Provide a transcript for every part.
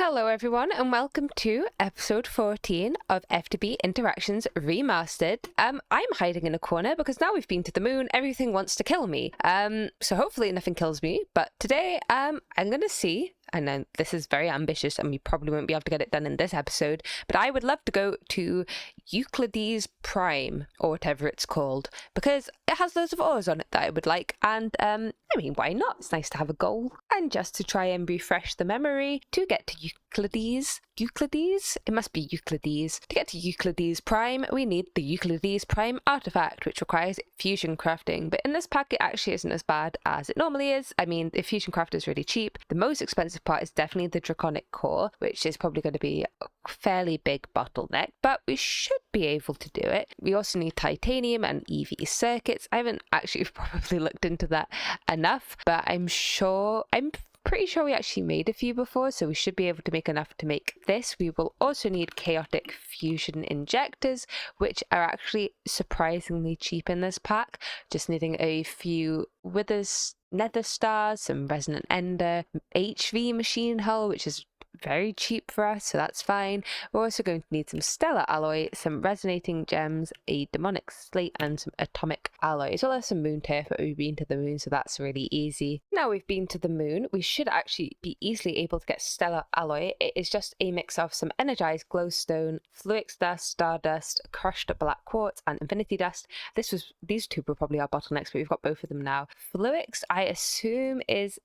Hello everyone and welcome to episode 14 of FTB Interactions Remastered. I'm hiding in a corner because now we've been to the moon, everything wants to kill me. So hopefully nothing kills me, but today I'm going to see, and then this is very ambitious and we probably won't be able to get it done in this episode, but I would love to go to Euclides Prime, or whatever it's called, because it has loads of ores on it that I would like, and I mean, why not? It's nice to have a goal. And just to try and refresh the memory, to get to Euclides? It must be Euclides. To get to Euclides Prime, we need the Euclides Prime artifact, which requires fusion crafting, but in this pack it actually isn't as bad as it normally is. I mean, the fusion craft is really cheap. The most expensive part is definitely the draconic core, which is probably going to be a fairly big bottleneck, but we should be able to do it. We also need titanium and EV circuits. I haven't actually probably looked into that enough, but I'm pretty sure we actually made a few before, so we should be able to make enough to make this. We will also need chaotic fusion injectors, which are actually surprisingly cheap in this pack, just needing a few withers, nether stars, some resonant ender, HV machine hull, which is very cheap for us, so that's fine. We're also going to need some stellar alloy, some resonating gems, a demonic slate, and some atomic alloy, as well as some moon turf, but we've been to the moon, so that's really easy. Now we've been to the moon, we should actually be easily able to get stellar alloy. It is just a mix of some energized glowstone, fluix dust, stardust, crushed black quartz, and infinity dust. These two were probably our bottlenecks, but we've got both of them now. Fluix, I assume, is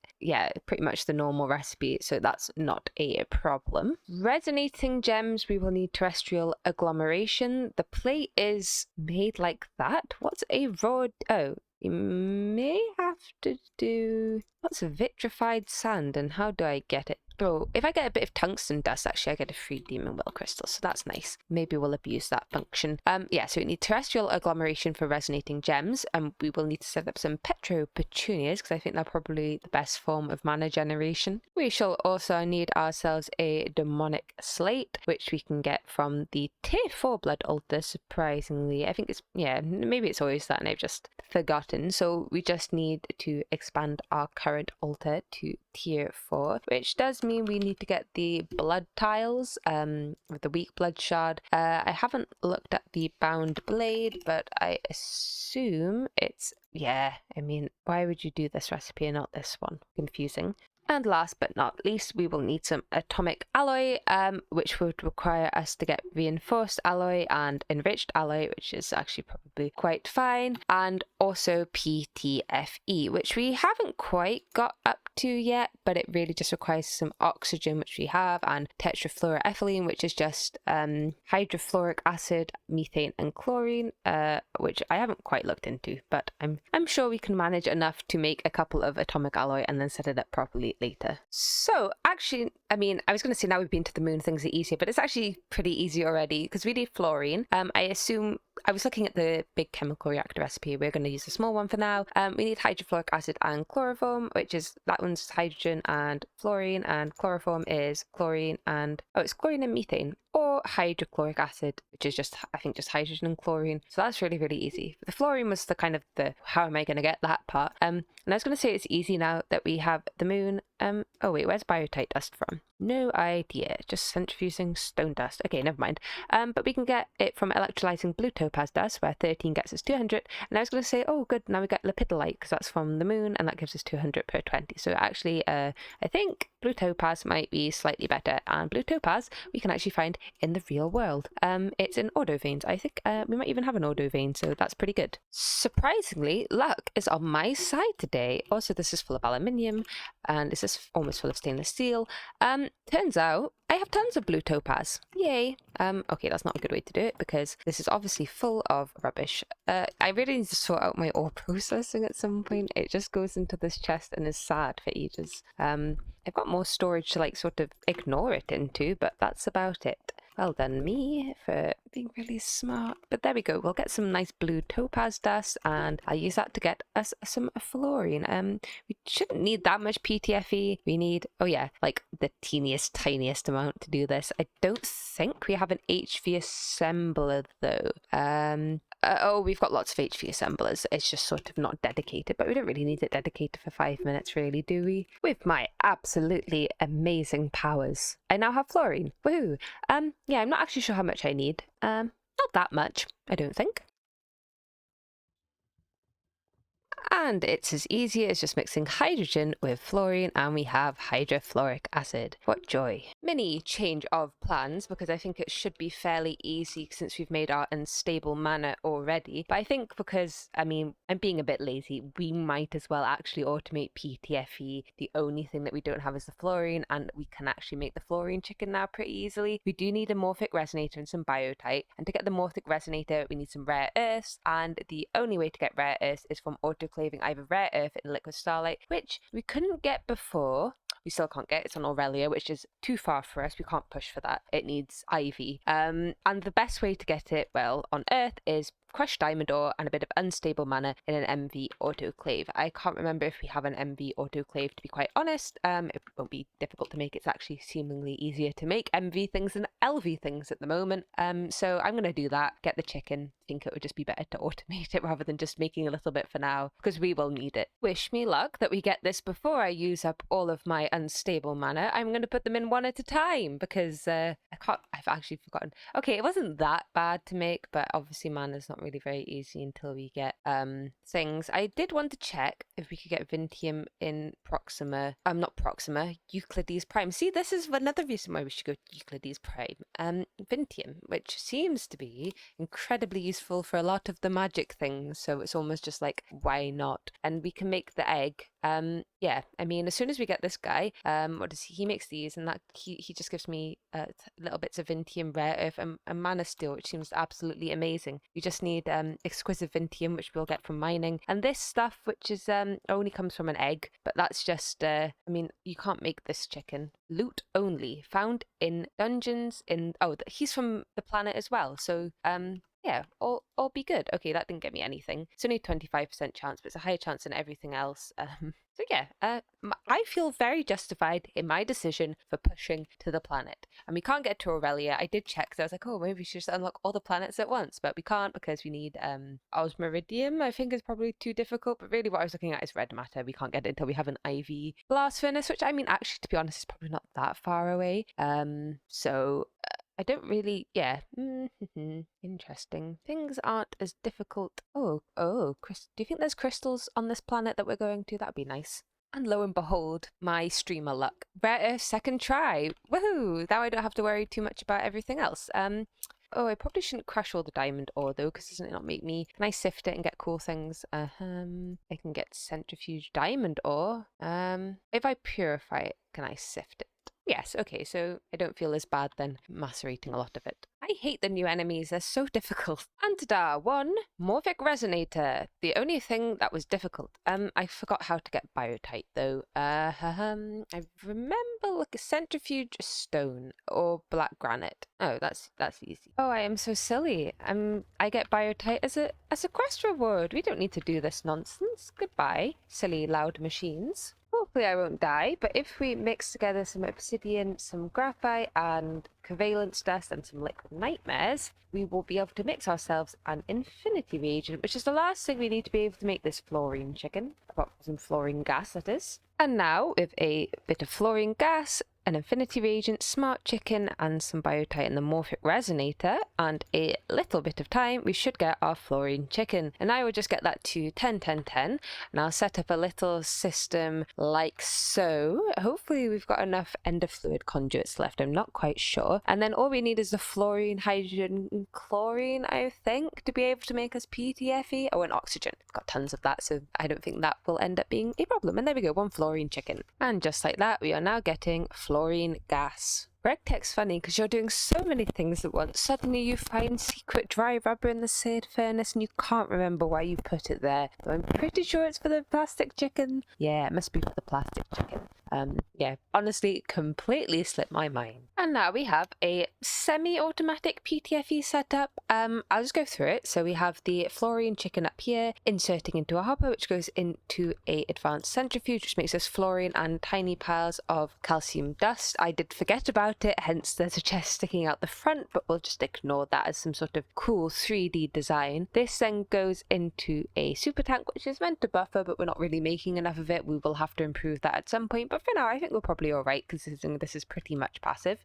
pretty much the normal recipe, so that's not a problem. Resonating gems, we will need terrestrial agglomeration. The plate is made like that. What's a raw? Oh, you may have to do... What's a vitrified sand, and how do I get it? Oh, if I get a bit of tungsten dust, actually I get a free demon well crystal, so that's nice. Maybe we'll abuse that function. So we need terrestrial agglomeration for resonating gems, and we will need to set up some petro petunias, because I think they're probably the best form of mana generation. We shall also need ourselves a demonic slate, which we can get from the tier 4 blood altar, surprisingly. I think it's, maybe it's always that and I've just forgotten. So we just need to expand our current altar to tier 4, which does mean we need to get the blood tiles with the weak blood shard. I haven't looked at the bound blade, but I assume it's why would you do this recipe and not this one? Confusing. And last but not least, we will need some atomic alloy, which would require us to get reinforced alloy and enriched alloy, which is actually probably quite fine, and also PTFE, which we haven't quite got up to yet, but it really just requires some oxygen, which we have, and tetrafluoroethylene, which is just hydrofluoric acid, methane, and chlorine, which I haven't quite looked into, but I'm sure we can manage enough to make a couple of atomic alloy and then set it up properly later. So actually, I mean, I was going to say now we've been to the moon, things are easier, but it's actually pretty easy already because we need fluorine. I assume, I was looking at the big chemical reactor recipe, we're going to use a small one for now. We need hydrofluoric acid and chloroform, which is, that one's hydrogen and fluorine, and chloroform is chlorine and, it's chlorine and methane, or hydrochloric acid, which is just, I think, just hydrogen and chlorine. So that's really, really easy. The fluorine was the kind of the, how am I going to get that part? And I was going to say it's easy now that we have the moon. Oh wait, where's biotite dust from? No idea, just centrifuging stone dust. Okay, never mind. But we can get it from electrolyzing blue topaz dust, where 13 gets us 200. And I was going to say, oh good, now we get lepidolite, because that's from the moon, and that gives us 200 per 20. So actually, I think blue topaz might be slightly better, and blue topaz we can actually find in the real world. It's in auto veins. I think we might even have an auto vein, so that's pretty good. Surprisingly, luck is on my side today. Also, this is full of aluminium, and this is almost full of stainless steel. Turns out I have tons of blue topaz. Yay. Okay, that's not a good way to do it because this is obviously full of rubbish. I really need to sort out my ore processing at some point. It just goes into this chest and is sad for ages. I've got more storage to like sort of ignore it into, but that's about it. Well done me for being really smart. But there we go. We'll get some nice blue topaz dust and I'll use that to get us some fluorine. We shouldn't need that much PTFE. We need, like the teeniest, tiniest amount to do this. I don't think we have an HV assembler though. Oh, we've got lots of HV assemblers. It's just sort of not dedicated, but we don't really need it dedicated for 5 minutes, really, do we? With my absolutely amazing powers, I now have fluorine. Woohoo! Yeah, I'm not actually sure how much I need. Not that much, I don't think. And it's as easy as just mixing hydrogen with fluorine and we have hydrofluoric acid. What joy. Mini change of plans, because I think it should be fairly easy since we've made our unstable mana already. But I think because, I mean, I'm being a bit lazy, we might as well actually automate PTFE. The only thing that we don't have is the fluorine, and we can actually make the fluorine chicken now pretty easily. We do need a morphic resonator and some biotite, and to get the morphic resonator we need some rare earths, and the only way to get rare earths is from autoclaving either rare earth in liquid starlight, which we couldn't get before. We still can't get. It's on Aurelia, which is too far for us. We can't push for that. It needs Ivy. And the best way to get it, well, on Earth is crushed diamond ore and a bit of unstable mana in an MV autoclave. I can't remember if we have an MV autoclave, to be quite honest. It won't be difficult to make. It's actually seemingly easier to make MV things than LV things at the moment. So I'm going to do that, get the chicken. I think it would just be better to automate it rather than just making a little bit for now, because we will need it. Wish me luck that we get this before I use up all of my unstable mana. I'm going to put them in one at a time because I've actually forgotten. Okay, it wasn't that bad to make, but obviously mana's not really very easy until we get things. I did want to check if we could get Vintium in Euclides Prime. See, this is another reason why we should go to Euclides Prime. Vintium, which seems to be incredibly useful for a lot of the magic things, so it's almost just like, why not? And we can make the egg. Yeah, I mean, as soon as we get this guy, what does he makes these, and that he just gives me little bits of Vintium rare earth and mana steel, which seems absolutely amazing. You just need exquisite Vintium, which we'll get from mining, and this stuff, which is only comes from an egg, but that's just I mean, you can't make this chicken. Loot only, found in dungeons he's from the planet as well, so yeah, all be good. Okay, that didn't get me anything. It's only 25% chance, but it's a higher chance than everything else. So yeah, I feel very justified in my decision for pushing to the planet. And we can't get to Aurelia. I did check, so I was like, oh, maybe we should just unlock all the planets at once, but we can't because we need Osmiridium. I think is probably too difficult, but really what I was looking at is red matter. We can't get it until we have an IV blast furnace, which I mean, actually, to be honest, is probably not that far away. So I don't really, yeah. Interesting. Things aren't as difficult. Oh, do you think there's crystals on this planet that we're going to? That'd be nice. And lo and behold, my streamer luck. Rare earth second try. Woohoo! Now I don't have to worry too much about everything else. Oh, I probably shouldn't crush all the diamond ore though, because doesn't it not make me... Can I sift it and get cool things? I can get centrifuge diamond ore. If I purify it, can I sift it? Yes, okay, so I don't feel as bad then macerating a lot of it. I hate the new enemies, they're so difficult. And ta-da, 1 morphic resonator. The only thing that was difficult. I forgot how to get biotite though. I remember like a centrifuge stone or black granite. Oh, that's easy. Oh, I am so silly. I get biotite as a quest reward. We don't need to do this nonsense. Goodbye, silly loud machines. Hopefully I won't die, but if we mix together some obsidian, some graphite and covalence dust and some liquid nightmares, we will be able to mix ourselves an infinity reagent, which is the last thing we need to be able to make this fluorine chicken. Apart from some fluorine gas, that is. And now, with a bit of fluorine gas, an infinity reagent, smart chicken, and some biotite and the morphic resonator, and a little bit of time, we should get our fluorine chicken. And I will just get that to 10, 10, 10, and I'll set up a little system like so. Hopefully we've got enough ender fluid conduits left, I'm not quite sure. And then all we need is the fluorine, hydrogen, and chlorine, I think, to be able to make us PTFE. Oh, and oxygen. It's got tons of that, so I don't think that will end up being a problem. And there we go, 1 fluorine chicken. And just like that, we are now getting fluorine gas. RegTech's funny because you're doing so many things at once. Suddenly you find secret dry rubber in the seared furnace and you can't remember why you put it there. But I'm pretty sure it's for the plastic chicken. Yeah, it must be for the plastic chicken. Yeah, honestly, completely slipped my mind. And now we have a semi-automatic PTFE setup. I'll just go through it. So we have the fluorine chicken up here, inserting into a hopper, which goes into a advanced centrifuge, which makes us fluorine and tiny piles of calcium dust. I did forget about about it, hence there's a chest sticking out the front, but we'll just ignore that as some sort of cool 3D design. This then goes into a super tank, which is meant to buffer, but we're not really making enough of it. We will have to improve that at some point, but for now I think we're probably alright, considering this is pretty much passive.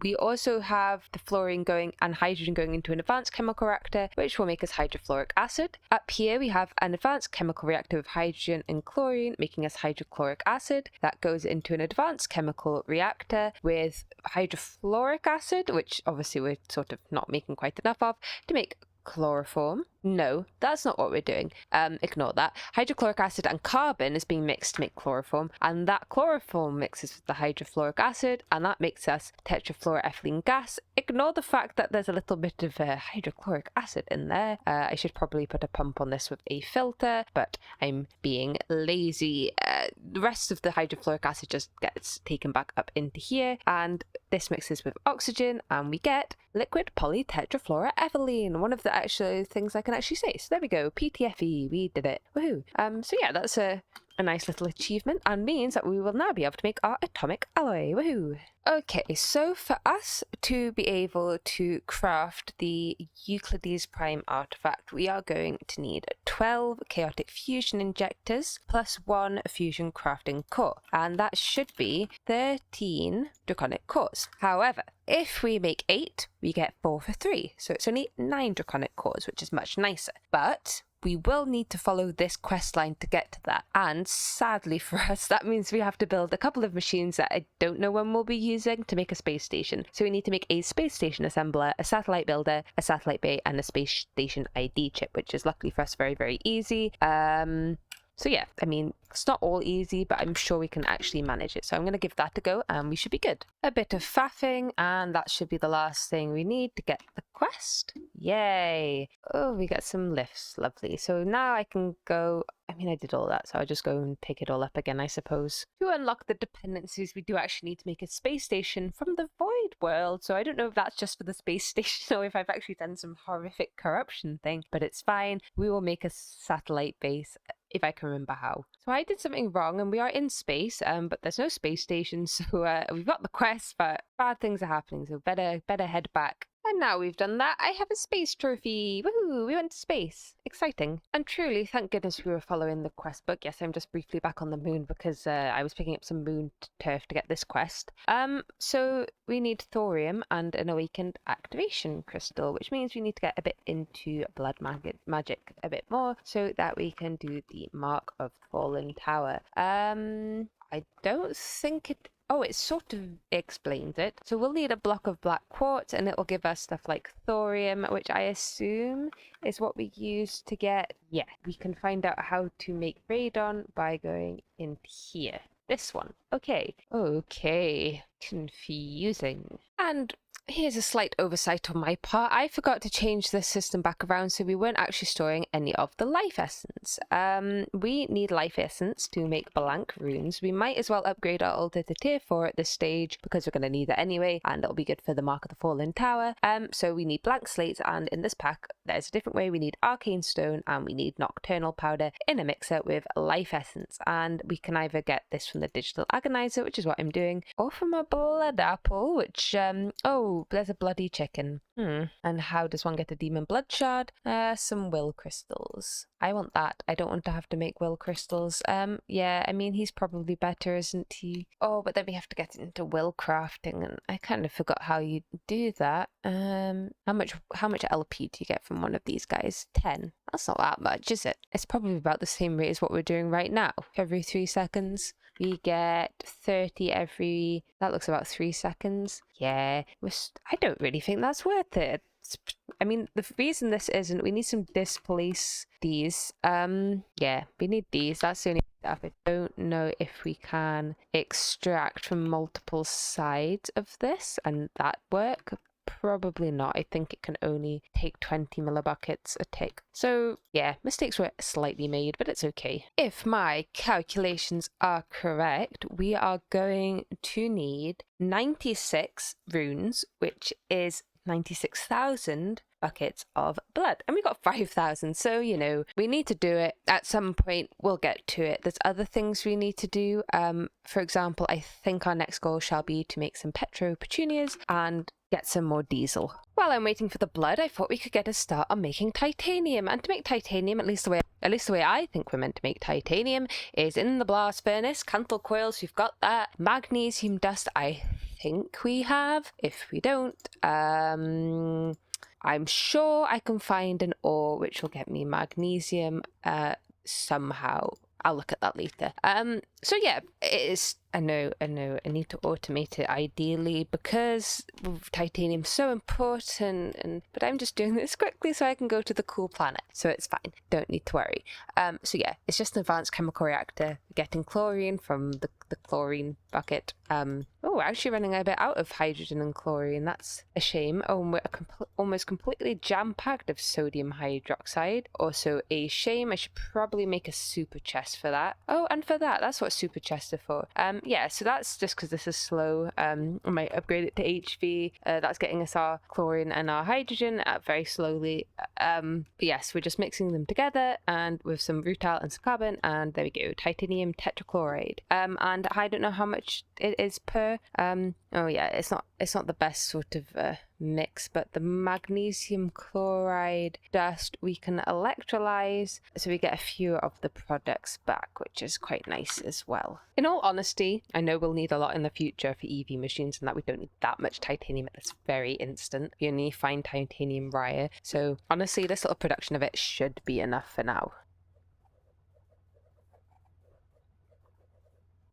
We also have the fluorine going and hydrogen going into an advanced chemical reactor, which will make us hydrofluoric acid. Up here we have an advanced chemical reactor with hydrogen and chlorine, making us hydrochloric acid. That goes into an advanced chemical reactor with hydrofluoric acid, which obviously we're sort of not making quite enough of, to make chloroform. No, that's not what we're doing. Ignore that. Hydrochloric acid and carbon is being mixed to make chloroform, and that chloroform mixes with the hydrofluoric acid, and that makes us tetrafluoroethylene gas. Ignore the fact that there's a little bit of hydrochloric acid in there. I should probably put a pump on this with a filter, but I'm being lazy. The rest of the hydrofluoric acid just gets taken back up into here, and this mixes with oxygen, and we get liquid polytetrafluoroethylene, one of the actual things I can actually say. So there we go, PTFE, we did it. Woohoo. So yeah, that's a nice little achievement, and means that we will now be able to make our atomic alloy. Woohoo. Okay, so for us to be able to craft the Euclides prime artifact, we are going to need 12 chaotic fusion injectors plus 1 fusion crafting core, and that should be 13 draconic cores. However, if we make 8, we get 4 for 3, so it's only 9 draconic cores, which is much nicer. But we will need to follow this quest line to get to that, and sadly for us that means we have to build a couple of machines that I don't know when we'll be using to make a space station. So we need to make a space station assembler, a satellite builder, a satellite bay, and a space station ID chip, which is luckily for us very, very easy. So yeah, I mean, it's not all easy, but I'm sure we can actually manage it. So I'm going to give that a go, and we should be good. A bit of faffing, and that should be the last thing we need to get the quest. Yay! Oh, we got some lifts. Lovely. So now I can go... I mean, I did all that, so I'll just go and pick it all up again, I suppose. To unlock the dependencies, we do actually need to make a space station from the void world. So I don't know if that's just for the space station or if I've actually done some horrific corruption thing, but it's fine. We will make a satellite base if I can remember how. So I did something wrong, and we are in space, but there's no space station, so we've got the quest, but bad things are happening, so better head back. And now we've done that, I have a space trophy. Woohoo, we went to space. Exciting. And truly, thank goodness we were following the quest book. Yes, I'm just briefly back on the moon because I was picking up some moon turf to get this quest. So we need thorium and an awakened activation crystal, which means we need to get a bit into blood magic a bit more so that we can do the Mark of Fallen Tower. I don't think it... Oh, it sort of explains it. So we'll need a block of black quartz, and it will give us stuff like thorium, which I assume is what we use to get... Yeah, we can find out how to make radon by going in here. This one. Okay. Okay. Confusing. And here's a slight oversight on my part. I forgot to change this system back around, so we weren't actually storing any of the life essence. We need life essence to make blank runes. We might as well upgrade our altar to tier 4 at this stage because we're going to need it anyway, and it'll be good for the Mark of the Fallen Tower. So we need blank slates, and in this pack there's a different way. We need arcane stone and we need nocturnal powder in a mixer with life essence, and we can either get this from the digital agonizer, which is what I'm doing, or from a blood apple, which oh, there's a bloody chicken. And how does one get a demon blood shard? Some will crystals. I want that. I don't want to have to make will crystals. Yeah, I mean, he's probably better, isn't he? Oh, but then we have to get into will crafting, and I kind of forgot how you do that. How much LP do you get from one of these guys? 10. That's not that much, is it? It's probably about the same rate as what we're doing right now. Every 3 seconds. We get 30 every... That looks about 3 seconds. Yeah, I don't really think that's worth it. I mean, the reason this isn't... We need some displace these. Yeah, we need these. That's the only stuff. I don't know if we can extract from multiple sides of this and that work. Probably not. I think it can only take 20 millibuckets a tick. So yeah, mistakes were slightly made, but it's okay. If my calculations are correct, we are going to need 96 runes, which is 96,000 buckets of blood, and we got 5,000. So, you know, we need to do it at some point. We'll get to it. There's other things we need to do. For example, I think our next goal shall be to make some petro petunias and get some more diesel. While I'm waiting for the blood, I thought we could get a start on making titanium. And to make titanium, at least the way I think we're meant to make titanium, is in the blast furnace. Candle coils, we've got that. Magnesium dust, I think we have. If we don't, I'm sure I can find an ore which will get me magnesium somehow. I'll look at that later. So yeah, it is. I know. I need to automate it ideally because titanium's so important. But I'm just doing this quickly so I can go to the cool planet. So it's fine. Don't need to worry. So yeah, it's just an advanced chemical reactor. Getting chlorine from the chlorine bucket. Oh, we're actually running a bit out of hydrogen and chlorine. That's a shame. Oh, we're almost completely jam-packed of sodium hydroxide. Also a shame. I should probably make a super chest for that. Oh, and for that, that's what super chests are for. Yeah, so that's just because this is slow. I might upgrade it to HV. That's getting us our chlorine and our hydrogen very slowly. But yes, we're just mixing them together and with some rutile and some carbon, and there we go, titanium tetrachloride. And I don't know how much it is per. Oh yeah, it's not the best sort of mix, but the magnesium chloride dust we can electrolyze, so we get a few of the products back, which is quite nice as well. In all honesty, I know we'll need a lot in the future for EV machines, and that we don't need that much titanium at this very instant. We only find titanium rare, so honestly, this little production of it should be enough for now.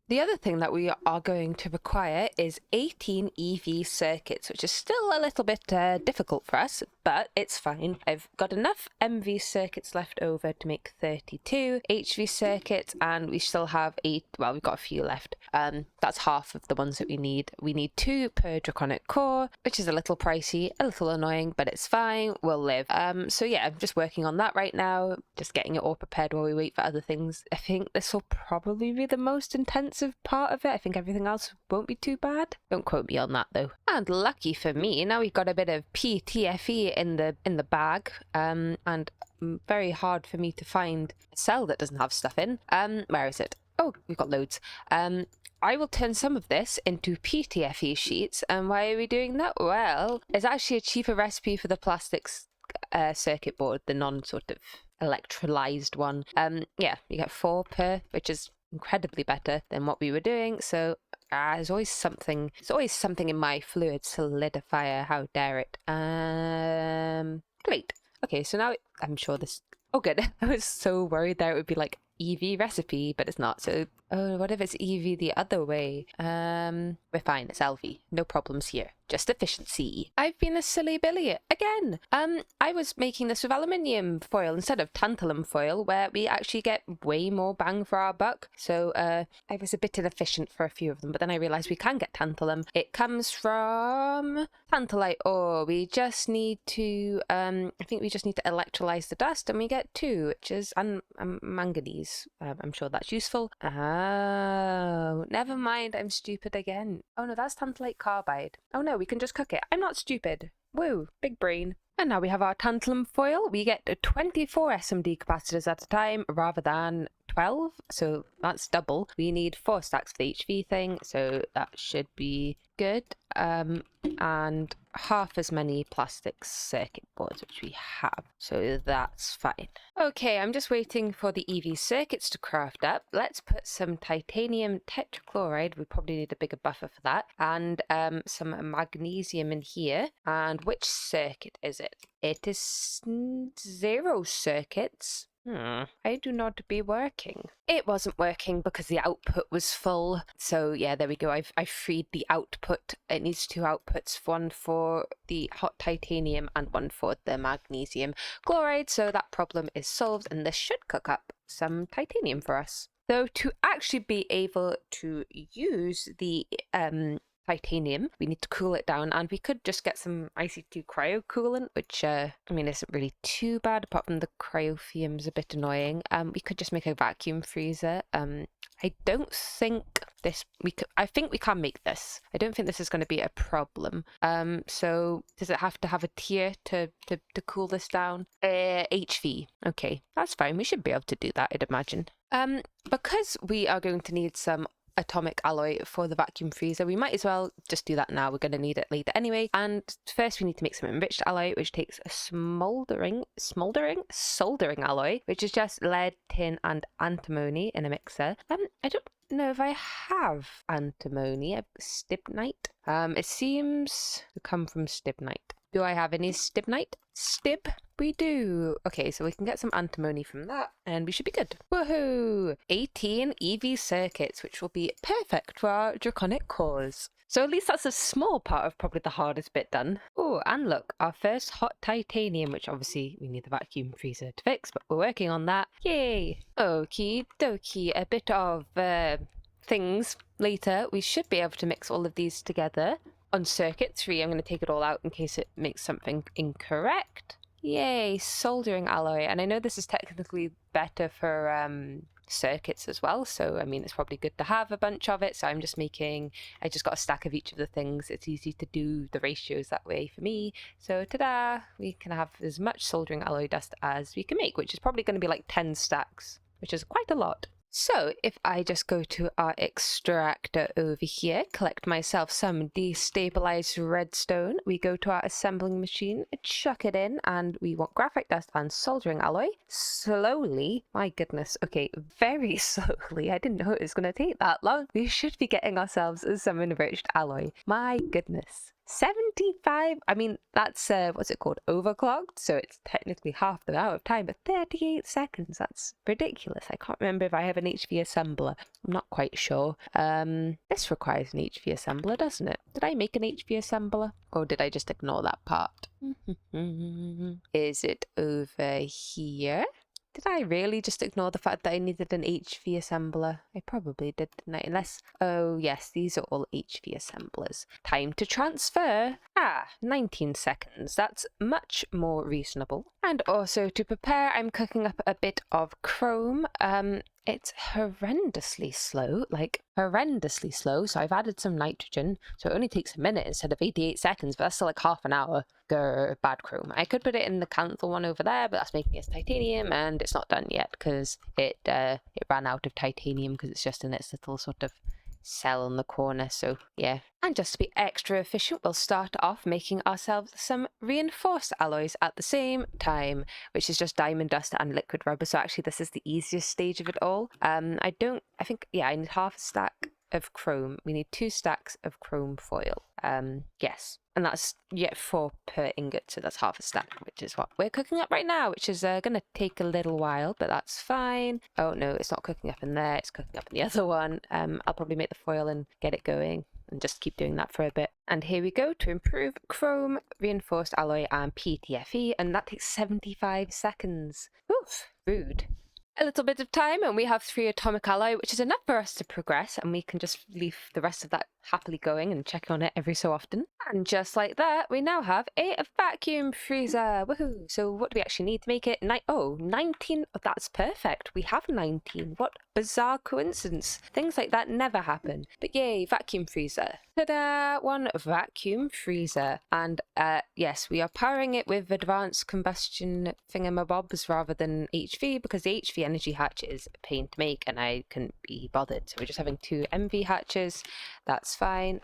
The other thing that we are going to require is 18 EV circuits, which is still a little bit difficult for us, but it's fine. I've got enough MV circuits left over to make 32 HV circuits, and we still have we've got a few left. That's half of the ones that we need. We need 2 per draconic core, which is a little pricey, a little annoying, but it's fine. We'll live. So yeah, I'm just working on that right now, just getting it all prepared while we wait for other things. I think this will probably be the most intensive part of it. I think everything else won't be too bad. Don't quote me on that though. And lucky for me, now we've got a bit of PTFE in the bag, and very hard for me to find a cell that doesn't have stuff in. Where is it? Oh, we've got loads. I will turn some of this into PTFE sheets. And why are we doing that? Well, it's actually a cheaper recipe for the plastics circuit board, the non sort of electrolyzed one. Yeah, you get 4 per, which is incredibly better than what we were doing. So there's always something in my fluid solidifier. How dare it? Great. Okay, so now I'm sure this. Oh, good. I was so worried there it would be like EV recipe, but it's not. So, oh, what if it's EV the other way? We're fine. It's LV. No problems here. Just efficiency. I've been a silly Billy again. I was making this with aluminium foil instead of tantalum foil, where we actually get way more bang for our buck. So I was a bit inefficient for a few of them, but then I realized we can get tantalum. It comes from tantalite ore. We just need to, I think we just need to electrolyze the dust, and we get 2, which is manganese. I'm sure that's useful. Oh, never mind. I'm stupid again. Oh no, that's tantalite carbide. Oh no, we can just cook it. I'm not stupid. Woo, big brain. And now we have our tantalum foil. We get 24 SMD capacitors at a time rather than 12, so that's double. We need 4 stacks for the HV thing, so that should be good. And half as many plastic circuit boards, which we have, so that's fine. Okay, I'm just waiting for the EV circuits to craft up. Let's put some titanium tetrachloride. We probably need a bigger buffer for that, and some magnesium in here. And which circuit is it? It is 0 circuits. I do not be working. It wasn't working because the output was full. So yeah, there we go. I've freed the output. It needs 2 outputs, one for the hot titanium and one for the magnesium chloride. So that problem is solved, and this should cook up some titanium for us. So to actually be able to use the titanium. We need to cool it down, and we could just get some IC2 cryo coolant, which I mean isn't really too bad apart from the cryofume's a bit annoying. We could just make a vacuum freezer. I don't think I think we can make this. I don't think this is going to be a problem. So does it have to have a tier to cool this down? HV. Okay, that's fine. We should be able to do that, I'd imagine. Because we are going to need some atomic alloy for the vacuum freezer, we might as well just do that now. We're going to need it later anyway. And first we need to make some enriched alloy, which takes a soldering alloy, which is just lead, tin and antimony in a mixer. I don't know if I have antimony. Stibnite. It seems to come from stibnite. Do I have any stibnite? Stib? We do. Okay, so we can get some antimony from that and we should be good. Woohoo! 18 EV circuits, which will be perfect for our draconic cores. So at least that's a small part of probably the hardest bit done. Oh, and look, our first hot titanium, which obviously we need the vacuum freezer to fix, but we're working on that. Yay! Okie dokie, a bit of things later. We should be able to mix all of these together. On circuit 3, I'm going to take it all out in case it makes something incorrect. Yay, soldering alloy. And I know this is technically better for circuits as well, so I mean it's probably good to have a bunch of it. So I just got a stack of each of the things. It's easy to do the ratios that way for me. So ta-da, we can have as much soldering alloy dust as we can make, which is probably going to be like 10 stacks, which is quite a lot. So if I just go to our extractor over here, collect myself some destabilized redstone, we go to our assembling machine, chuck it in, and we want graphite dust and soldering alloy. Slowly, my goodness, okay, very slowly, I didn't know it was going to take that long. We should be getting ourselves some enriched alloy. My goodness. 75, I mean, that's, what's it called, overclocked, so it's technically half the amount of time, but 38 seconds, that's ridiculous. I can't remember if I have an HV assembler. I'm not quite sure. This requires an HV assembler, doesn't it? Did I make an HV assembler, or did I just ignore that part? Is it over here? Did I really just ignore the fact that I needed an HV assembler? I probably did, didn't I? Unless, oh yes, these are all HV assemblers. Time to transfer. 19 seconds. That's much more reasonable. And also to prepare, I'm cooking up a bit of chrome. It's horrendously slow, so I've added some nitrogen, so it only takes a minute instead of 88 seconds, but that's still like half an hour. Grr, bad chrome. I could put it in the cantho one over there, but that's making it titanium, and it's not done yet because it ran out of titanium because it's just in its little sort of cell in the corner, so yeah. And just to be extra efficient, we'll start off making ourselves some reinforced alloys at the same time, which is just diamond dust and liquid rubber. So actually this is the easiest stage of it all. I need half a stack of chrome. We need 2 stacks of chrome foil. Yes. And that's 4 per ingot, so that's half a stack, which is what we're cooking up right now, which is going to take a little while, but that's fine. Oh no, it's not cooking up in there, it's cooking up in the other one. I'll probably make the foil and get it going and just keep doing that for a bit. And here we go to improve chrome, reinforced alloy and PTFE, and that takes 75 seconds. Oof, rude. A little bit of time and we have 3 atomic alloy, which is enough for us to progress, and we can just leave the rest of that happily going and check on it every so often. And just like that, we now have a vacuum freezer. Woohoo! So what do we actually need to make it? 19. Oh, that's perfect. We have 19. What bizarre coincidence. Things like that never happen. But yay, vacuum freezer. Ta-da! One vacuum freezer. And yes, we are powering it with advanced combustion thingamabobs rather than HV, because the HV energy hatch is a pain to make and I couldn't be bothered. So we're just having 2 MV hatches. That's fine.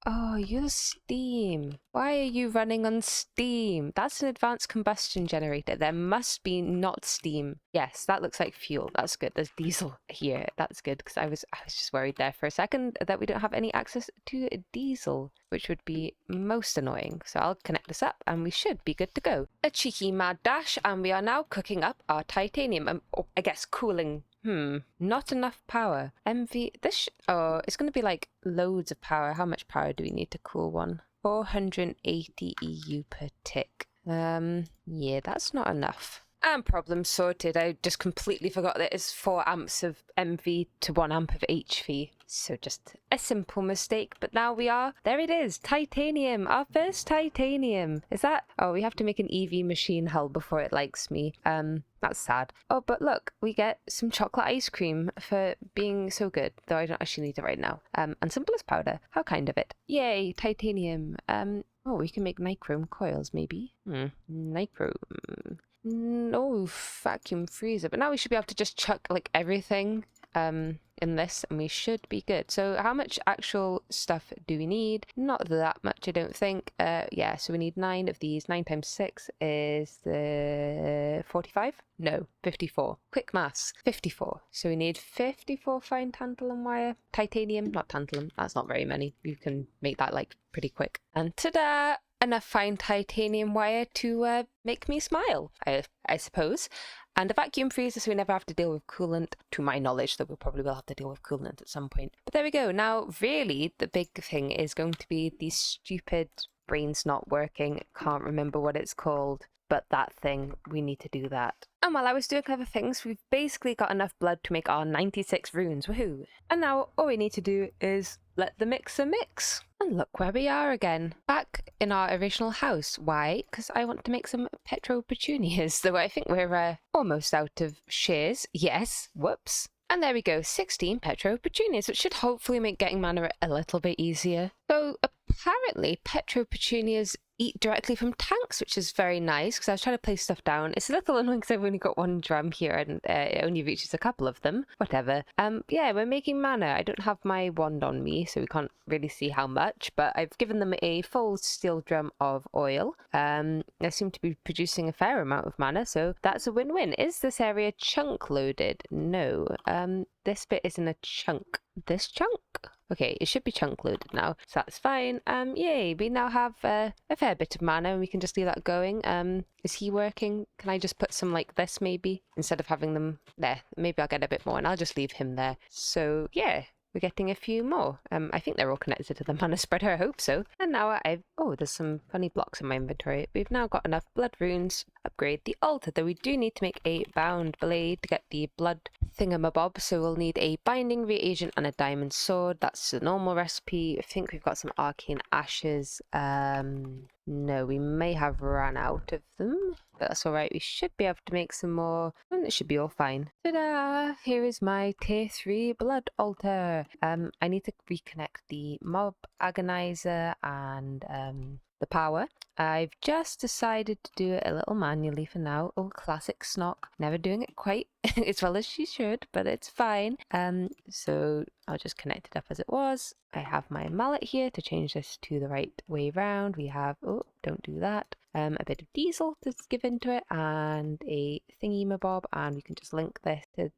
Oh, you're steam. Why are you running on steam? That's an advanced combustion generator. There must be not steam. Yes, that looks like fuel. That's good. There's diesel here. That's good, because I was just worried there for a second that we don't have any access to diesel, which would be most annoying. So I'll connect this up and we should be good to go. A cheeky mad dash, and we are now cooking up our titanium. I guess cooling. Not enough power. MV, it's going to be like loads of power. How much power do we need to cool one? 480 EU per tick. Yeah, that's not enough. And problem sorted. I just completely forgot that it's 4 amps of MV to 1 amp of HV. So just a simple mistake, but now we are. There it is, titanium, our first titanium. Is that? Oh, we have to make an EV machine hull before it likes me. That's sad. Oh, but look, we get some chocolate ice cream for being so good, though I don't actually need it right now. And some bliss powder. How kind of it. Yay, titanium. Oh, we can make nichrome coils, maybe. Nichrome. No, vacuum freezer. But now we should be able to just chuck like everything in this and we should be good. So how much actual stuff do we need? Not that much, I don't think. Yeah, so we need 9 of these. 9 times 6 is the 45? No, 54. Quick maths. 54. So we need 54 fine tantalum wire. Titanium, not tantalum. That's not very many. You can make that like pretty quick. And ta-da! Enough fine titanium wire to make me smile, I suppose. And a vacuum freezer so we never have to deal with coolant, to my knowledge, though we probably will have to deal with coolant at some point. But there we go. Now, really, the big thing is going to be these stupid brains not working. Can't remember what it's called, but that thing, we need to do that. And while I was doing other things, we've basically got enough blood to make our 96 runes, woohoo. And now all we need to do is let the mixer mix. And look where we are again, back in our original house. Why? Because I want to make some petro petunias, though I think we're almost out of shears. Yes, whoops. And there we go, 16 petro petunias, which should hopefully make getting mana a little bit easier. So apparently petro petunias eat directly from tanks, which is very nice because I was trying to place stuff down. It's a little annoying because I've only got 1 drum here and it only reaches a couple of them. Whatever. Yeah, we're making mana. I don't have my wand on me, so we can't really see how much, but I've given them a full steel drum of oil. They seem to be producing a fair amount of mana, so that's a win-win. Is this area chunk loaded? No. This bit isn't a chunk. This chunk? Okay, it should be chunk loaded now, so that's fine. Yay, we now have a fair bit of mana and we can just leave that going. Is he working? Can I just put some like this maybe? Instead of having them there, maybe I'll get a bit more and I'll just leave him there. So yeah, we're getting a few more. I think they're all connected to the mana spreader, I hope so. And now oh, there's some funny blocks in my inventory. We've now got enough blood runes. Upgrade the altar, though we do need to make a bound blade to get the blood thingamabob, so we'll need a binding reagent and a diamond sword. That's the normal recipe. I think we've got some arcane ashes. No, we may have run out of them, but that's alright. We should be able to make some more and it should be all fine. Ta-da! Here is my tier 3 blood altar. I need to reconnect the mob agonizer and the power. I've just decided to do it a little manually for now. Oh, classic Snock. Never doing it quite as well as she should, but it's fine. So I'll just connect it up as it was. I have my mallet here to change this to the right way round. We have, oh, don't do that. A bit of diesel to give into it and a thingy-mabob, and we can just link this to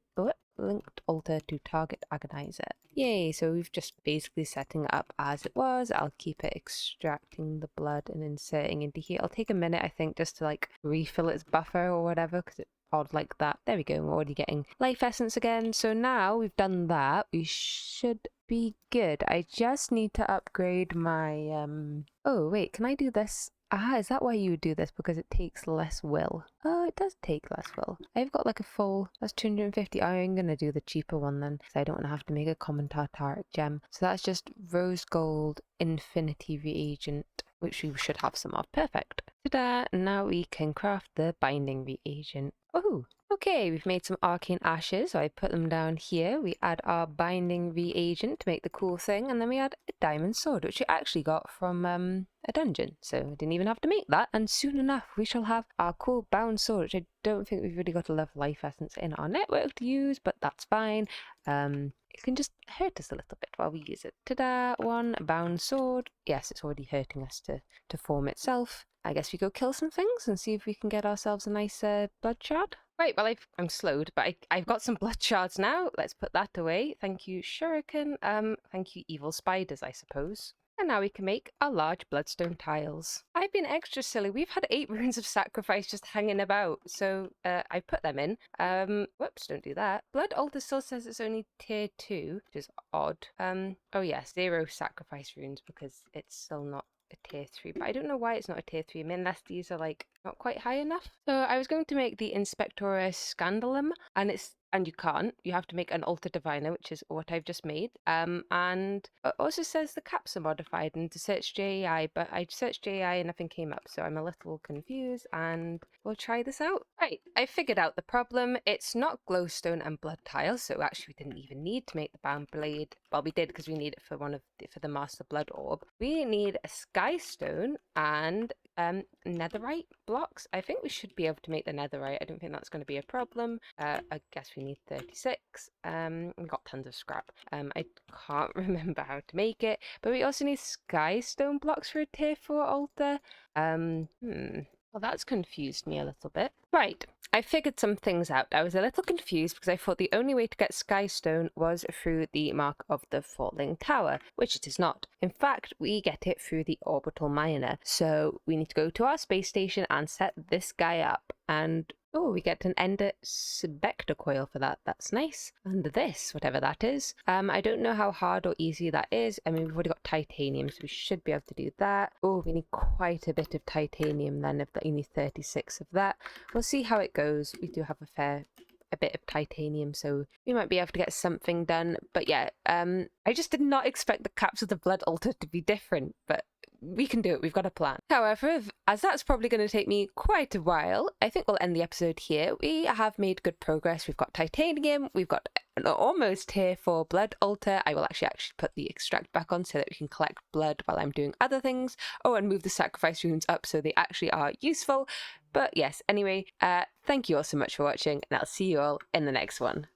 linked altar to target agonizer. Yay, so we've just basically setting it up as it was. I'll keep it extracting the blood and inserting into here. It'll take a minute, I think, just to like refill its buffer or whatever, because it's odd like that. There we go, we're already getting life essence again. So now we've done that, we should be good. I just need to upgrade my oh wait, can I do this? Ah, is that why you would do this? Because it takes less will. Oh, it does take less will. I've got like a full, that's 250. I'm going to do the cheaper one then, because I don't want to have to make a common tartaric gem. So that's just rose gold infinity reagent, which we should have some of. Perfect. Ta-da! Now we can craft the binding reagent. Oh, okay, we've made some arcane ashes, so I put them down here. We add our binding reagent to make the cool thing, and then we add a diamond sword, which we actually got from a dungeon, so I didn't even have to make that. And soon enough, we shall have our cool bound sword, which I don't think we've really got a lot of life essence in our network to use, but that's fine. It can just hurt us a little bit while we use it. Ta-da! One bound sword. Yes, it's already hurting us to form itself. I guess we go kill some things and see if we can get ourselves a nice blood shard. Right, well, I'm slowed, but I've got some blood shards now. Let's put that away. Thank you, Shuriken. Thank you, evil spiders, I suppose. And now we can make our large bloodstone tiles. I've been extra silly. We've had 8 runes of sacrifice just hanging about, so I put them in. Whoops, don't do that. Blood altar still says it's only tier 2, which is odd. Oh yeah, 0 sacrifice runes because it's still not a tier 3, but I don't know why it's not a tier 3, unless these are like not quite high enough. So I was going to make the Inspectora Scandalum, and you can't. You have to make an Alter Diviner, which is what I've just made. And it also says the caps are modified and to search JAI, but I searched JAI and nothing came up, so I'm a little confused, and we'll try this out. Right, I figured out the problem. It's not glowstone and blood tiles, so actually we didn't even need to make the bound blade. Well, we did because we need it for for the Master Blood Orb. We need a Skystone and netherite blocks. I think we should be able to make the netherite. I don't think that's going to be a problem. I guess we need 36. We've got tons of scrap. I can't remember how to make it, but we also need Skystone blocks for a tier 4 altar. Well, that's confused me a little bit. Right, I figured some things out. I was a little confused because I thought the only way to get Skystone was through the Mark of the Falling Tower, which it is not. In fact, we get it through the Orbital Miner. So we need to go to our space station and set this guy up. And oh, we get an Ender Spectre Coil for that. That's nice. And this, whatever that is. I don't know how hard or easy that is. I mean, we've already got titanium, so we should be able to do that. Oh, we need quite a bit of titanium then, if you need 36 of that. We'll see how it goes. We do have a bit of titanium, so we might be able to get something done. But yeah, I just did not expect the caps of the Blood Altar to be different, but we can do it. We've got a plan. However, as that's probably going to take me quite a while, I think we'll end the episode here. We have made good progress. We've got titanium. We've got an almost tier 4 blood altar. I will actually put the extract back on so that we can collect blood while I'm doing other things. Oh, and move the sacrifice runes up so they actually are useful. But yes, anyway, thank you all so much for watching, and I'll see you all in the next one.